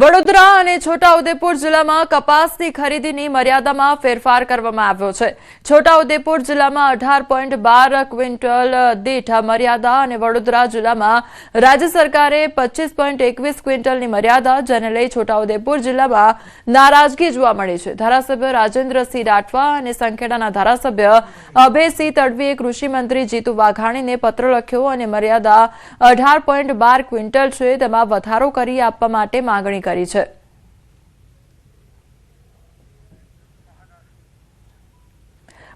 વડોદરા અને છોટાઉદેપુર જિલ્લામાં કપાસની ખરીદીની મર્યાદામાં ફેરફાર કરવામાં આવ્યો છે। છોટાઉદેપુર જિલ્લામાં 18.12 ક્વિન્ટલ દીઠ મર્યાદા અને વડોદરા જિલ્લામાં રાજ્ય સરકારે 25.21 ક્વિન્ટલની મર્યાદા, જેને લઈ છોટાઉદેપુર જિલ્લામાં નારાજગી જોવા મળી છે। ધારાસભ્ય રાજેન્દ્રસિંહ રાઠવા અને સંખેડાના ધારાસભ્ય અભયસિંહ તડવીએ કૃષિ મંત્રી જીતુ વાઘાણીને પત્ર લખ્યો અને મર્યાદા 18.12 ક્વિન્ટલ છે તેમાં વધારો કરી આપવા માટે માંગણી કરી છે।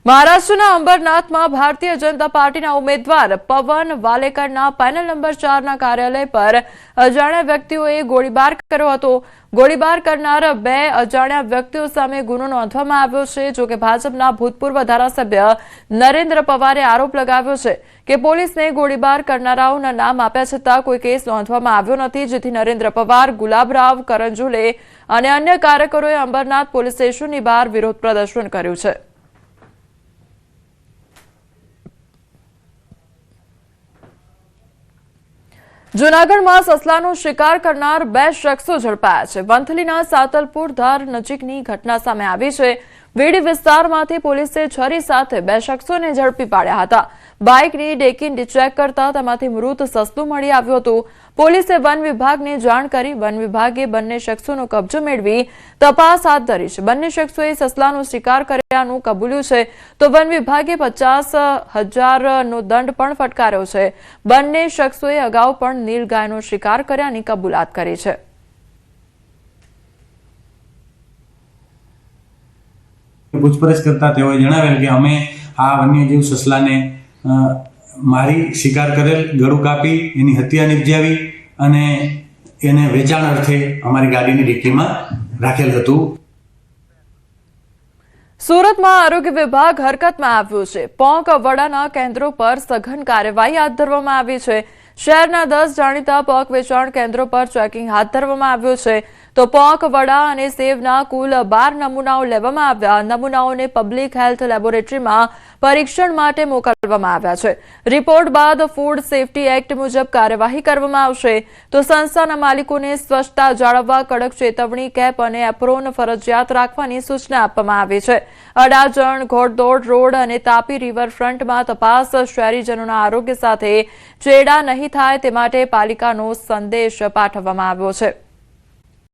મહારાષ્ટ્રના અંબરનાથમાં ભારતીય જનતા પાર્ટીના ઉમેદવાર પવન વાલેકરના પેનલ નંબર 4ના કાર્યાલય પર અજાણ્યા વ્યક્તિઓએ ગોળીબાર કર્યો હતો। ગોળીબાર કરનાર બે અજાણ્યા વ્યક્તિઓ સામે ગુનો નોંધવામાં આવ્યો છે। જો કે ભાજપના ભૂતપૂર્વ ધારાસભ્ય નરેન્દ્ર પવારે આરોપ લગાવ્યો છે કે પોલીસને ગોળીબાર કરનારાઓના નામ આપ્યા છતાં કોઈ કેસ નોંધવામાં આવ્યો નથી, જેથી નરેન્દ્ર પવાર, ગુલાબરાવ કરંજુલે અને અન્ય કાર્યકરોએ અંબરનાથ પોલીસ સ્ટેશનની બહાર વિરોધ પ્રદર્શન કર્યું છે। જૂનાગઢમાં સસલાનો શિકાર કરનાર બે શખ્સો ઝડપાયા છે। વંથલીના સાતલપુર ધાર નજીકની ઘટના સામે આવી છે। વીડી વિસ્તારમાંથી પોલીસે છરી સાથે બે શખ્સોને ઝડપી પાડ્યા હતા। બાઇકની ડેકીન ચેક કરતા તેમાંથી મૃત સસલું મળી આવ્યું હતું। પોલીસે વન વિભાગને જાણ કરી વન વિભાગે બંને શખ્સોનો કબજો મેળવી તપાસ હાથ ધરી છે। બંને શખ્સોએ સસલાનો શિકાર કર્યાનું કબૂલ્યું છે, તો વન વિભાગે 50,000નો દંડ પણ ફટકાર્યો છે। બંને શખ્સોએ અગાઉ પણ નીલગાયનો શિકાર કર્યાની કબૂલાત કરી છે। પૂછપરછ કરતા તેઓએ જણાવેલ કે અમે આ વન્યજીવ સસલાને મારી શિકાર કરેલ, ગળું કાપી એની હત્યા નિપજાવી અને એને વેચાણ અર્થે અમારી ગાડીની ડિક્કીમાં રાખેલ હતું। સુરતમાં આરોગ્ય વિભાગ હરકતમાં આવ્યું છે। પોંક વડાના કેન્દ્રો પર સઘન કાર્યવાહી હાથ ધરવામાં આવી છે। શહેરના 10 જાણીતા પોંક વેચાણ કેન્દ્રો પર ચેકિંગ હાથ ધરવામાં આવ્યું છે, તો પોંક વડા અને સેવના કુલ 12 નમૂનાઓ લેવામાં આવ્યા। નમૂનાઓને પબ્લિક હેલ્થ લેબોરેટરીમાં પરીક્ષણ માટે મોકલવામાં આવ્યા છે। રિપોર્ટ બાદ ફૂડ સેફ્ટી એક્ટ મુજબ કાર્યવાહી કરવામાં આવશે, તો સંસ્થાના માલિકોને સ્વચ્છતા જાળવવા કડક ચેતવણી, કેપ અને એપ્રોન ફરજિયાત રાખવાની સૂચના આપવામાં આવી છે। અડાજણ, ઘોડદોડ રોડ અને તાપી રિવરફ્રન્ટમાં તપાસ, શહેરીજનોના આરોગ્ય સાથે ચેડા નહીં થાય તે માટે પાલિકાનો સંદેશ પાઠવવામાં આવ્યો છે।